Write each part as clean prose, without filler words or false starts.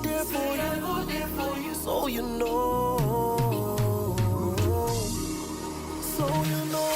there for you, so you know. So you know.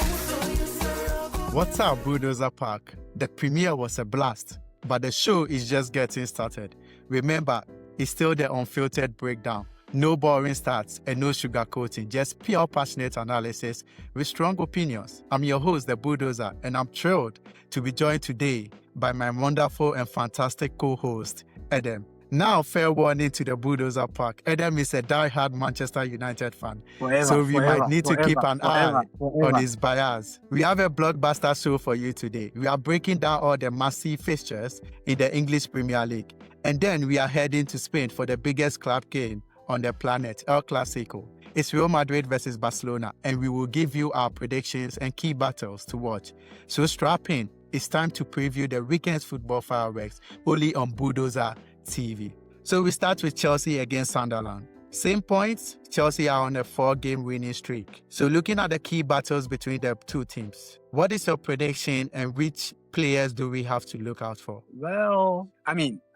What's up, Bulldozer Park? The premiere was a blast, but the show is just getting started. Remember, it's still the unfiltered breakdown. No boring stats and no sugarcoating, just pure passionate analysis with strong opinions. I'm your host, the Bulldozer, and I'm thrilled to be joined today by my wonderful and fantastic co-host, Adam. Now, fair warning to the Bulldozer Park. Adam is a die-hard Manchester United fan, so we might need to keep an eye on his bias. We have a blockbuster show for you today. We are breaking down all the massive fixtures in the English Premier League, and then we are heading to Spain for the biggest club game on the planet, El Classico. It's Real Madrid versus Barcelona, and we will give you our predictions and key battles to watch. So strap in. It's time to preview the weekend's football fireworks only on Bulldozer TV. So we start with Chelsea against Sunderland. Same points, Chelsea are on a 4-game winning streak. So looking at the key battles between the two teams, what is your prediction and which players do we have to look out for? Well,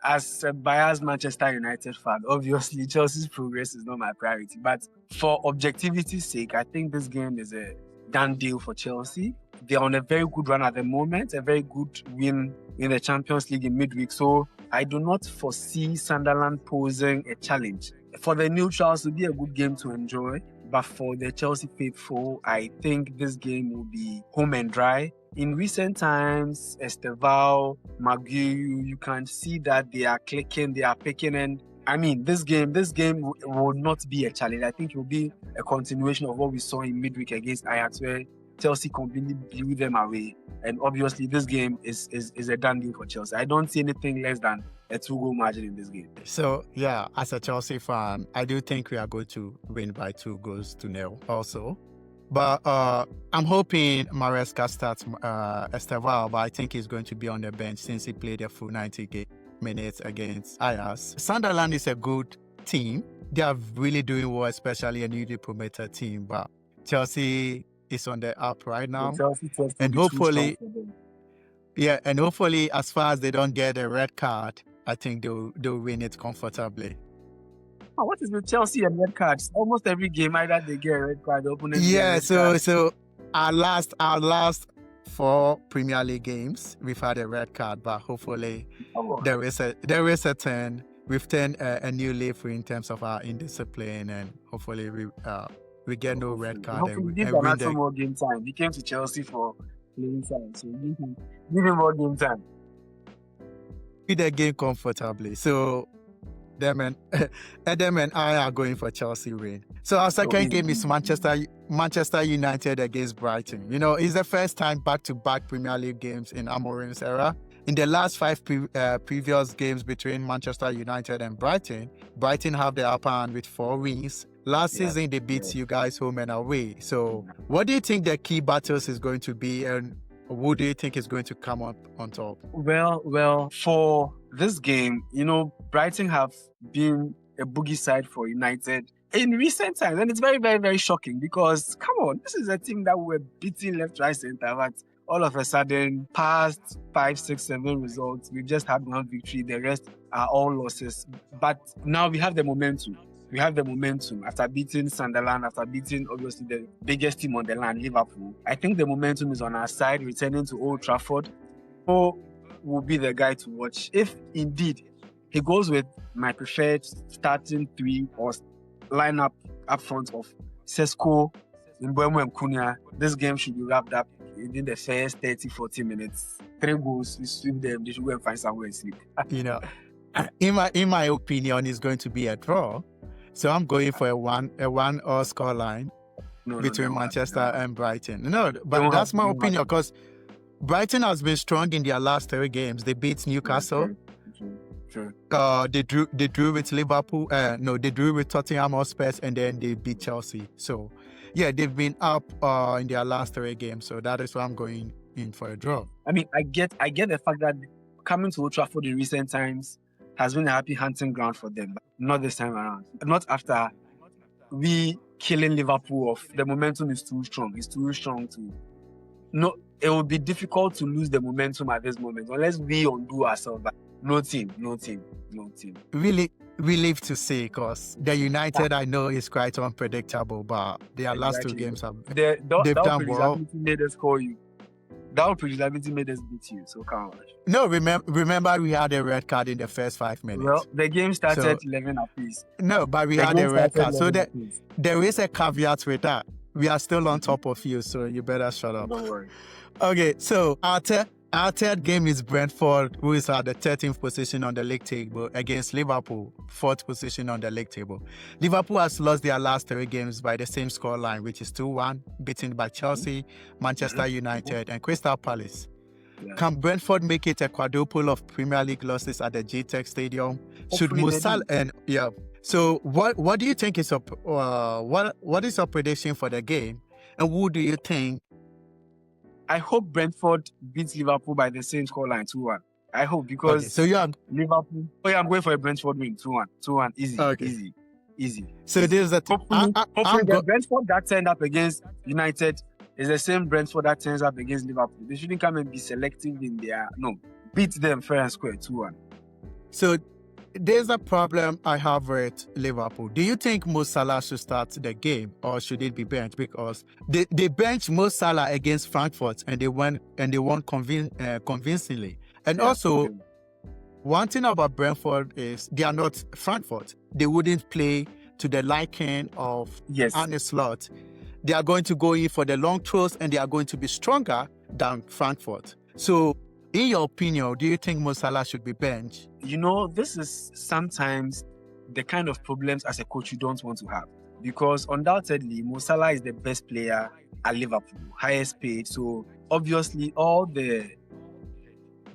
as a biased Manchester United fan, obviously Chelsea's progress is not my priority. But for objectivity's sake, I think this game is a done deal for Chelsea. They're on a very good run at the moment, a very good win in the Champions League in midweek. So I do not foresee Sunderland posing a challenge. For the neutrals, it will be a good game to enjoy. But for the Chelsea faithful, I think this game will be home and dry. In recent times, Esteval, Maguire, you can see that they are clicking, they are picking, and this game will not be a challenge. I think it will be a continuation of what we saw in midweek against Ajax, where Chelsea completely blew them away. And obviously, this game is a done deal for Chelsea. I don't see anything less than a 2-goal margin in this game. So, yeah, as a Chelsea fan, I do think we are going to win by 2-0 also. But I'm hoping Maresca starts Esteval, but I think he's going to be on the bench since he played a full 90 minutes against Ajax. Sunderland is a good team. They are really doing well, especially a newly promoted team. But Chelsea is on the up right now. And hopefully, as far as they don't get a red card, I think they'll win it comfortably. What is with Chelsea and red cards? Almost every game, either they get a red card, the opponent so our last 4 Premier League games, we've had a red card, but hopefully there is a turn. We've turned a new leaf in terms of our indiscipline, and hopefully we get no red card. And give him more game time. He came to Chelsea for playing time, so give him more game time. Win the game comfortably. So Adam and I are going for Chelsea win. So our second game is Manchester United against Brighton. It's the first time back-to-back Premier League games in Amorim's era. In the last 5 previous games between Manchester United and Brighton have the upper hand with 4 wins. Last season, they beat you guys home and away. So what do you think the key battles is going to be, and who do you think is going to come up on top? Well, for this game, Brighton have been a boogie side for United in recent times. And it's very, very, very shocking because, come on, this is a team that we were beating left, right, center. But all of a sudden, past 5, 6, 7 results, we've just had 1 victory. The rest are all losses. But now we have the momentum. After beating Sunderland, after beating, obviously, the biggest team on the land, Liverpool. I think the momentum is on our side, returning to Old Trafford. Who will be the guy to watch? If indeed he goes with my preferred starting 3 or lineup up front of Sesko, Mbeumo and Cunha, this game should be wrapped up within the first 30-40 minutes. 3 goals, you sweep them, they should go and find somewhere to sleep. In my opinion, it's going to be a draw. So I'm going for a one or score line between Manchester and Brighton. But that's my opinion because Brighton has been strong in their last 3 games. They beat Newcastle. Sure. They drew with Liverpool. They drew with Tottenham Hotspur, and then they beat Chelsea. So, yeah, they've been up in their last 3 games. So that is why I'm going in for a draw. I get the fact that coming to Old Trafford in recent times has been a happy hunting ground for them, but not this time around. Not after we killing Liverpool off. The momentum is too strong. It's too strong to... No, it will be difficult to lose the momentum at this moment unless we undo ourselves. But no team. Really, we live to see, because the United I know is quite unpredictable, but their last two games have That they've done well. predictability made us call you. That predictability made us beat you. So come on. No, remember we had a red card in the first 5 minutes. Well, the game started So- 11 apiece. No, but we The had game a red started card. So 11 that apiece. there is a caveat with that. We are still on top of you, so you better shut up. Don't worry. Okay, so our third game is Brentford, who is at the 13th position on the league table, against Liverpool, 4th position on the league table. Liverpool has lost their last 3 games by the same scoreline, which is 2-1, beaten by Chelsea, Manchester United, and Crystal Palace. Yeah. Can Brentford make it a quadruple of Premier League losses at the GTEC Stadium? Should Hopefully they Musal and yeah. So what do you think is what is your prediction for the game, and who do you think? I hope Brentford beats Liverpool by the same scoreline, 2-1. I hope, Okay, because so you are Liverpool. Oh yeah, I'm going for a Brentford win, 2-1. 2-1, easy, Okay. easy. so this is the Hopefully, I'm the Brentford that turned up against United is the same Brentford that turns up against Liverpool. They shouldn't come and be selective in their beat them fair and square, 2-1. So there's a problem I have with Liverpool. Do you think Mo Salah should start the game, or should it be benched? Because they benched Mo Salah against Frankfurt and they won convincingly. And also, one thing about Brentford is they are not Frankfurt. They wouldn't play to the liking of Yes. Arne Slot. They are going to go in for the long throws, and they are going to be stronger than Frankfurt. So, in your opinion, do you think Mo Salah should be benched? This is sometimes the kind of problems as a coach you don't want to have, because undoubtedly Mo Salah is the best player at Liverpool, highest paid. So obviously all the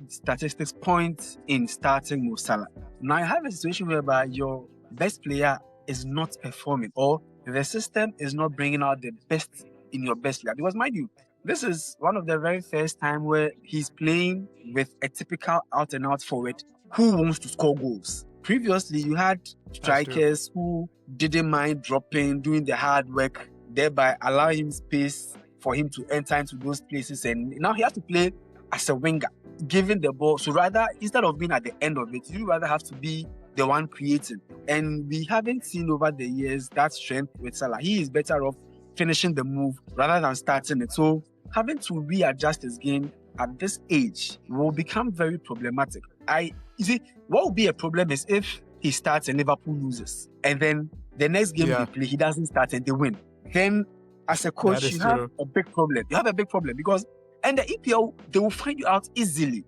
statistics point in starting Mo Salah. Now you have a situation whereby your best player is not performing, or the system is not bringing out the best in your best player. Because mind you, this is one of the very first time where he's playing with a typical out-and-out forward who wants to score goals. Previously, you had strikers who didn't mind dropping, doing the hard work, thereby allowing him space for him to enter into those places. And now he has to play as a winger, giving the ball. So rather, instead of being at the end of it, you rather have to be the one creating. And we haven't seen over the years that strength with Salah. He is better off finishing the move rather than starting it. So having to readjust his game at this age will become very problematic. You see, what will be a problem is if he starts and Liverpool loses, and then the next game they play, he doesn't start and they win. Then, as a coach, you have a big problem. You have a big problem because, and the EPL, they will find you out easily.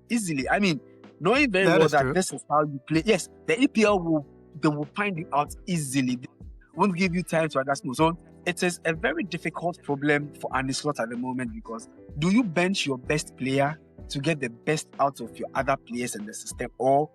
I mean, knowing very well that this is how you play. Yes, the EPL they will find you out easily. They won't give you time to adjust. So it is a very difficult problem for Arne Slot at the moment, because do you bench your best player to get the best out of your other players in the system, or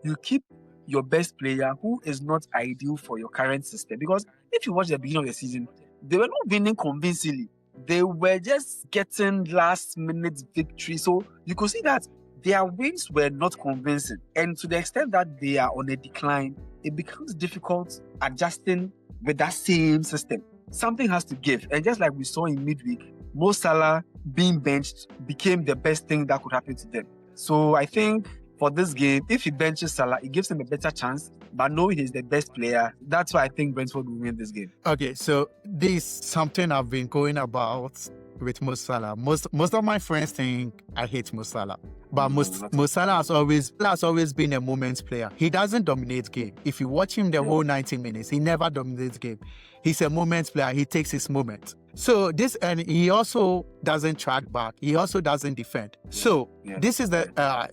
you keep your best player who is not ideal for your current system? Because if you watch the beginning of the season, they were not winning convincingly. They were just getting last minute victory. So you could see that their wins were not convincing. And to the extent that they are on a decline, it becomes difficult adjusting with that same system. Something has to give. And just like we saw in midweek, Mo Salah being benched became the best thing that could happen to them. So I think for this game, if he benches Salah, it gives him a better chance. But knowing he's the best player, that's why I think Brentford will win this game. Okay, so this is something I've been going about with Mo Salah. Most of my friends think I hate Mo Salah. But Mo Salah has always been a moments player. He doesn't dominate game. If you watch him the whole 90 minutes, he never dominates game. He's a moments player. He takes his moment. So and he also doesn't track back. He also doesn't defend. So this is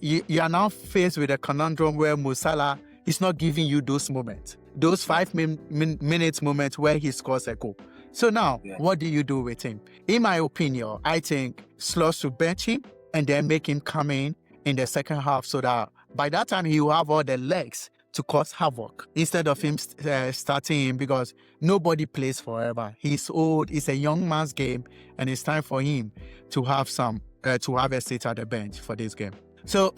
you are now faced with a conundrum where Mo Salah is not giving you those moments, those 5 minutes moments where he scores a goal. So now, what do you do with him? In my opinion, I think Slot should bench him and then make him come in the second half, so that by that time he will have all the legs to cause havoc instead of him starting him, because nobody plays forever. He's old. It's a young man's game, and it's time for him to have a seat at the bench for this game. So,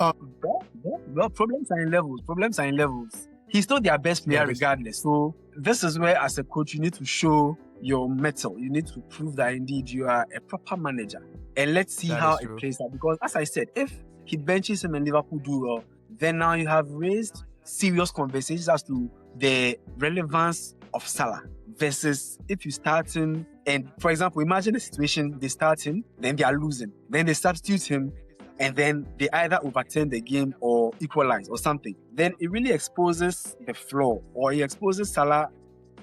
problems are in levels. He's still their best player regardless. So this is where, as a coach, you need to show your mettle. You need to prove that indeed you are a proper manager. And let's see how it plays out. Because as I said, if he benches him and Liverpool do well, then now you have raised serious conversations as to the relevance of Salah versus if you start him, and for example, imagine a situation they start him, then they are losing, then they substitute him, and then they either overturn the game or equalize or something. Then it really exposes the flaw, or it exposes Salah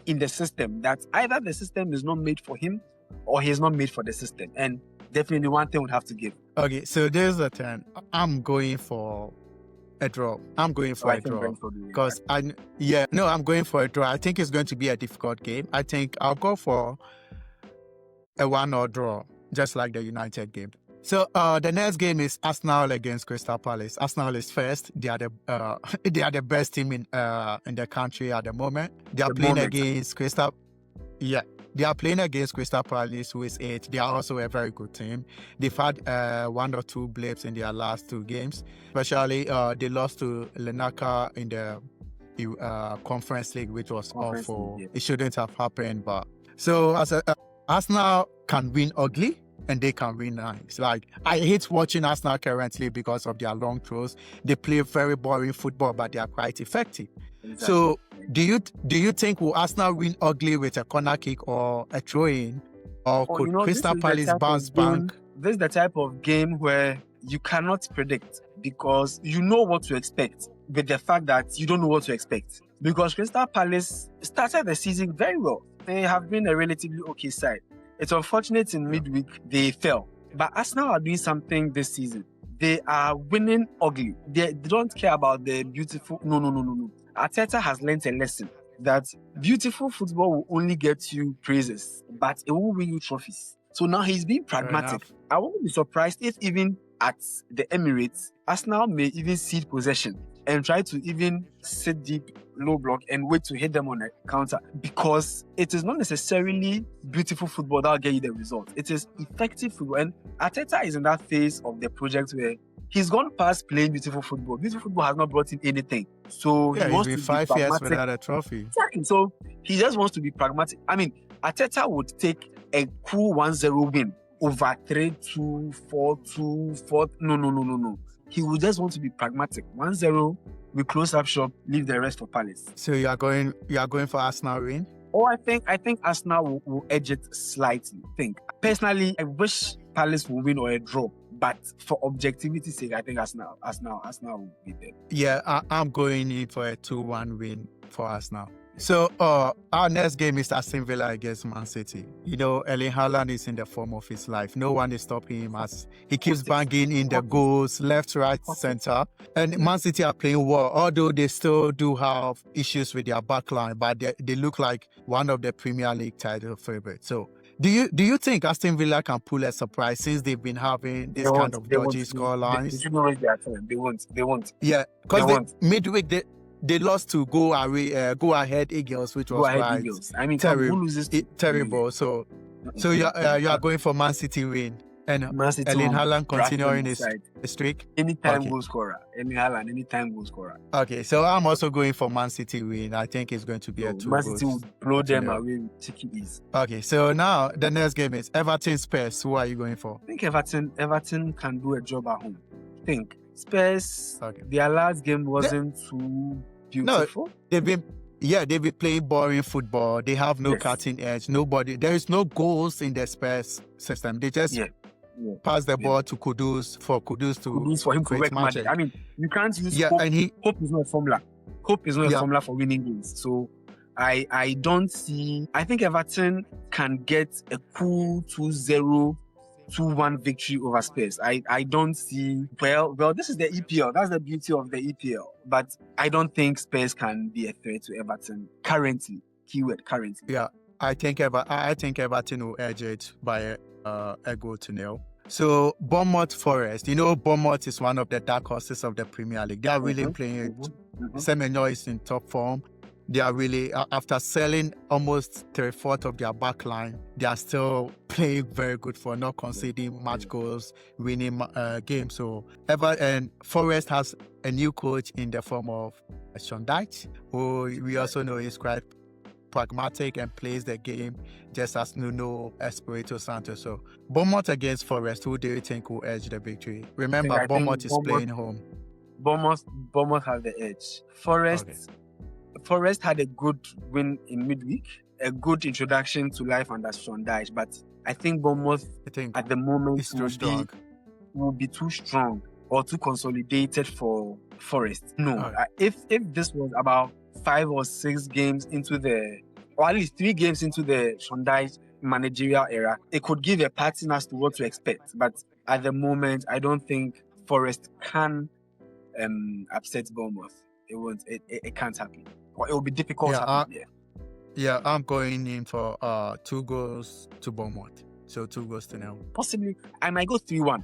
in the system, that either the system is not made for him or he's not made for the system. And definitely one thing would have to give. Okay, so there's the turn. I'm going for a draw. I'm going for a draw because I'm going for a draw. I think it's going to be a difficult game. I think I'll go for a 1-1 draw, just like the United game. So the next game is Arsenal against Crystal Palace. Arsenal is first. They are the best team in the country at the moment. They are playing against Crystal. Yeah. They are playing against Crystal Palace, who is 8th. They are also a very good team. They've had 1 or 2 blips in their last 2 games. Especially, they lost to Lenaka in the Conference League, which was awful. Yeah. It shouldn't have happened. But so Arsenal can win ugly and they can win nice. Like, I hate watching Arsenal currently because of their long throws. They play very boring football, but they are quite effective. Exactly. So, do you think will Arsenal win ugly with a corner kick or a throw-in, or could Crystal Palace bounce back? This is the type of game where you cannot predict because you know what to expect, with the fact that you don't know what to expect. Because Crystal Palace started the season very well. They have been a relatively okay side. It's unfortunate in midweek they fell, but Arsenal are doing something this season. They are winning ugly. They don't care about the beautiful. No. Arteta has learned a lesson that beautiful football will only get you praises, but it won't win you trophies. So now he's being pragmatic. I won't be surprised if even at the Emirates, Arsenal may even cede possession and try to even sit deep, low block, and wait to hit them on a counter, because it is not necessarily beautiful football that will get you the result. It is effective football. And Arteta is in that phase of the project where he's gone past playing beautiful football. Beautiful football has not brought in anything. So he wants to be 5 years without a trophy. Exactly. So he just wants to be pragmatic. I mean, Arteta would take a cool 1-0 win over 3-2, 4-2, 4. No. He would just want to be pragmatic. 1-0, we close up shop, leave the rest for Palace. So you are going for Arsenal win? Oh, I think Arsenal will edge it slightly. Personally, I wish Palace will win or a draw. But for objectivity's sake, I think Arsenal will beat them. Yeah, I'm going in for a 2-1 win for Arsenal. So our next game is Aston Villa against Man City. Erling Haaland is in the form of his life. No one is stopping him as he keeps banging in the goals, left, right, center. And Man City are playing well, although they still do have issues with their backline, but they look like one of the Premier League title favorites. So do you think Aston Villa can pull a surprise since they've been having this kind of dodgy score lines? They shouldn't waste their time. They won't. Yeah, because midweek they lost to go ahead Eagles, which was Eagles. I mean, terrible. Terrible. So you are going for Man City win and Erling Haaland continuing his streak. Anytime goal scorer. Erling Haaland, anytime goal scorer. Okay, so I'm also going for Man City win. I think it's going to be a 2 Man City will blow them away with cheeky ease. Okay, so now the next game is Everton Spurs. Who are you going for? I think Everton can do a job at home. Spurs, their last game wasn't too beautiful. No, they've been playing boring football. They have no cutting edge. There is no goals in the Spurs system. They just pass the ball to Kudus for him to work magic. I mean, you can't use hope. And hope is not a formula. Hope is not a formula for winning games. So I don't see. I think Everton can get a cool 2-0. 2-1 victory over Spurs. I don't see. Well, this is the EPL. That's the beauty of the EPL. But I don't think Spurs can be a threat to Everton currently. Keyword currently. Yeah, I think Everton will edge it by a goal to nil. So Bournemouth Forest. Bournemouth is one of the dark horses of the Premier League. They are really playing. Semenyo is in top form. They are really, after selling almost 3/4 of their backline, they are still playing very good for not conceding much goals, winning games. So, Forest has a new coach in the form of Sean Dyche, who we also know is quite pragmatic and plays the game just as Nuno Espirito Santo. So, Bournemouth against Forest, who do you think will edge the victory? Remember, Bournemouth is playing home. Bournemouth have the edge. Forest. Forest had a good win in midweek, a good introduction to life under Sean Dyche, but I think Bournemouth I think at the moment it's too strong. will be too strong or too consolidated for Forest. No, Oh. if this was about 5 or 6 games into or at least 3 games into the Sean Dyche managerial era, it could give a pattern as to what to expect. But at the moment, I don't think Forest can upset Bournemouth. It won't. It can't happen. Or it will be difficult to happen. Yeah, I'm going in for 2 goals to Bournemouth. So 2 goals to 0. Possibly, I might go 3-1.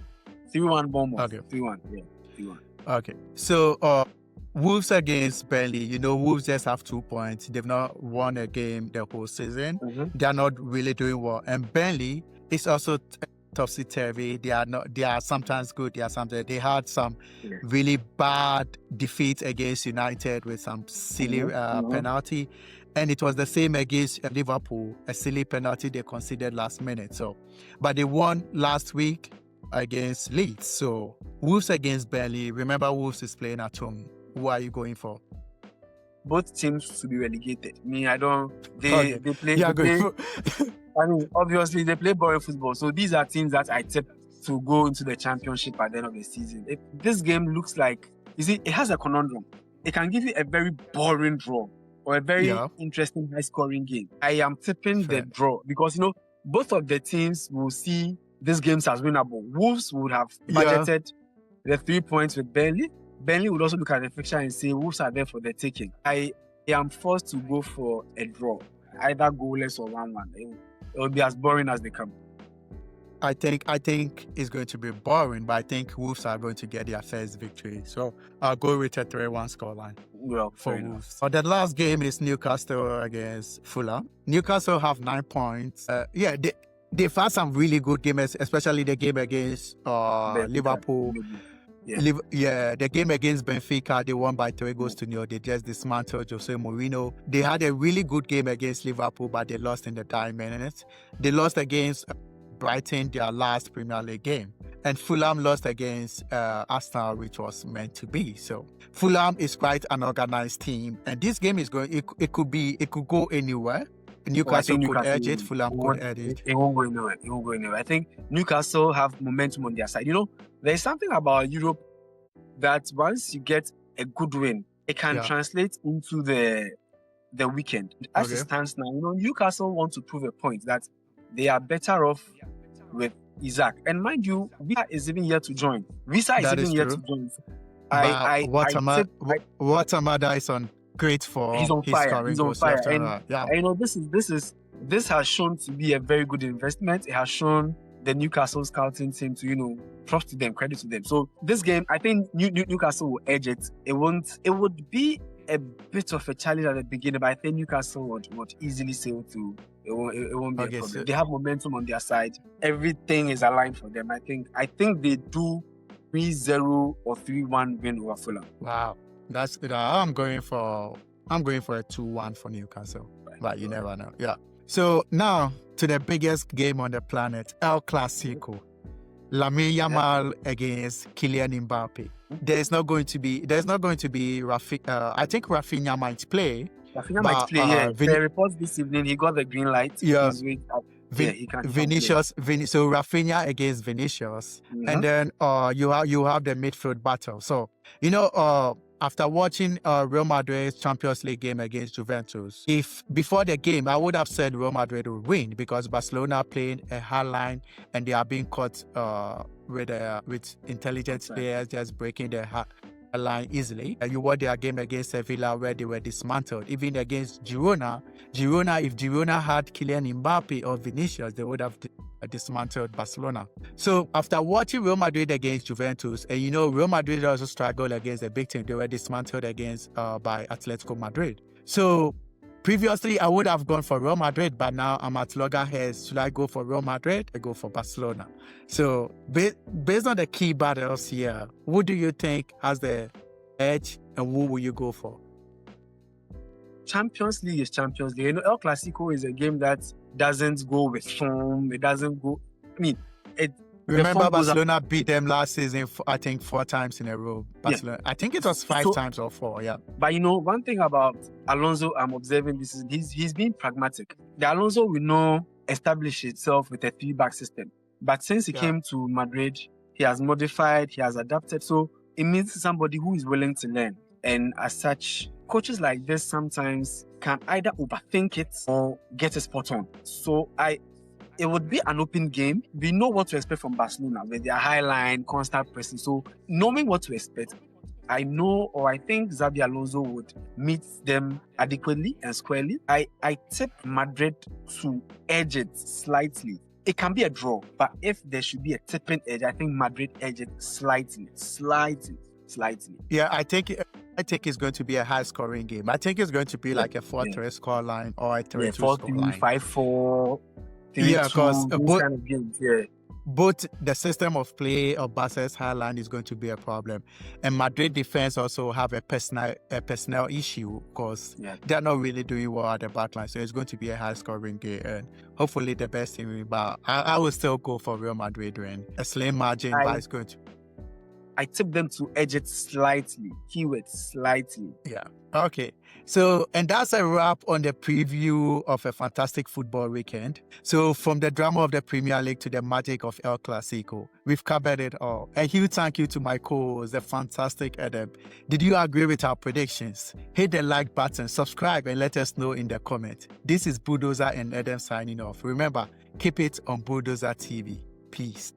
3-1 Bournemouth. Okay. 3-1. Yeah, 3-1. Okay. So Wolves against Burnley. You know, Wolves just have 2 points. They've not won a game the whole season. Mm-hmm. They're not really doing well. And Burnley is also topsy-turvy. They are sometimes good. They had some really bad defeats against United with some silly penalty. And it was the same against Liverpool, a silly penalty they conceded last minute. So, but they won last week against Leeds. So Wolves against Burnley. Remember, Wolves is playing at home. Who are you going for? Both teams to be relegated. Me, I don't. Okay. They play. Yeah, they play I mean, obviously they play boring football. So these are teams that I tip to go into the championship at the end of the season. This game looks like, you see, it has a conundrum. It can give you a very boring draw or a very interesting, high-scoring game. I am tipping the draw because, you know, both of the teams will see these games as winnable. Wolves would have budgeted the 3 points with Burnley. Burnley would also look at the fixture and say Wolves are there for the taking. I am forced to go for a draw, either goalless or 1-1. It will be as boring as they come. I think it's going to be boring, but I think Wolves are going to get their first victory. So I'll go with a 3-1 scoreline. Well, for Wolves. So the last game is Newcastle against Fulham. Newcastle have 9 points. They've had some really good games, especially the game against Liverpool. The game against Benfica, they won by 3 goals to 0. They just dismantled Jose Mourinho. They had a really good game against Liverpool, but they lost in the dying minutes. They lost against Brighton, their last Premier League game. And Fulham lost against Arsenal, which was meant to be. So Fulham is quite an organized team. And this game is it could go anywhere. Newcastle could edge it, Fulham could edge it. It won't go anywhere. I think Newcastle have momentum on their side. You know, there's something about Europe that once you get a good win, it can translate into the weekend. As it stands now, you know, Newcastle want to prove a point that they are better off with Isaac. And mind you, Visa is even yet to join. To join. Watamada is on great form. He's on fire. And you know, this has shown to be a very good investment. It has shown the Newcastle scouting team to, you know, trust to them, credit to them. So this game, I think Newcastle will edge it. It would be a bit of a challenge at the beginning, but I think Newcastle would easily sail through. It won't be a problem. So they have momentum on their side. Everything is aligned for them. I think they do 3-0 or 3-1 win over Fulham. Wow. That's good. I'm going for a 2-1 for Newcastle. But you never know. Yeah. So now to the biggest game on the planet, El Classico. Lamine Yamal against Kylian Mbappe. There's not going to be Rafinha. I think Rafinha might play. Rafinha might play. The reports this evening, he got the green light. Yeah. He can't Vinicius. So Rafinha against Vinicius, and then you have the midfield battle. So you know, after watching Real Madrid's Champions League game against Juventus, if before the game I would have said Real Madrid would win because Barcelona playing a hard line and they are being caught with intelligent players just breaking their line easily. You watch their game against Sevilla where they were dismantled. Even against Girona, if Girona had Kylian Mbappe or Vinicius, they would have dismantled Barcelona. So after watching Real Madrid against Juventus, and you know Real Madrid also struggled against a big team, they were dismantled against by Atletico Madrid. So previously I would have gone for Real Madrid, but now I'm at loggerheads. Should I go for Real Madrid? I go for Barcelona. So based on the key battles here, who do you think has the edge and who will you go for? Champions League is Champions League. You know, El Clasico is a game that doesn't go with form. It doesn't go. I mean, Remember, form goes up. Barcelona beat them last season, I think 4 times in a row. Barcelona, I think it was 5 times or 4, yeah. But one thing about Alonso, I'm observing this is he's being pragmatic. The Alonso we know established itself with a 3-back system. But since he came to Madrid, he has modified, he has adapted. So it means somebody who is willing to learn. And as such, coaches like this sometimes can either overthink it or get a spot on. So it would be an open game. We know what to expect from Barcelona with their high line, constant pressing. So knowing what to expect, I think Xabi Alonso would meet them adequately and squarely. I tip Madrid to edge it slightly. It can be a draw, but if there should be a tipping edge, I think Madrid edge it slightly. Yeah, I think it's going to be a high-scoring game. I think it's going to be like a 4-3 score line or a 3-2 score line. 5-4. Yeah, because kind of games, both the system of play of Barca's high line is going to be a problem, and Madrid defense also have a personnel issue because they're not really doing well at the back line. So it's going to be a high-scoring game, and hopefully the best team win. But I will still go for Real Madrid win. A slim margin, but it's going to. I tip them to edge it slightly. Keyword slightly. Yeah. Okay. So, and that's a wrap on the preview of a fantastic football weekend. So, from the drama of the Premier League to the magic of El Clasico, we've covered it all. A huge thank you to my co-host, the fantastic Adam. Did you agree with our predictions? Hit the like button, subscribe, and let us know in the comment. This is Bulldozer and Adam signing off. Remember, keep it on Bulldozer TV. Peace.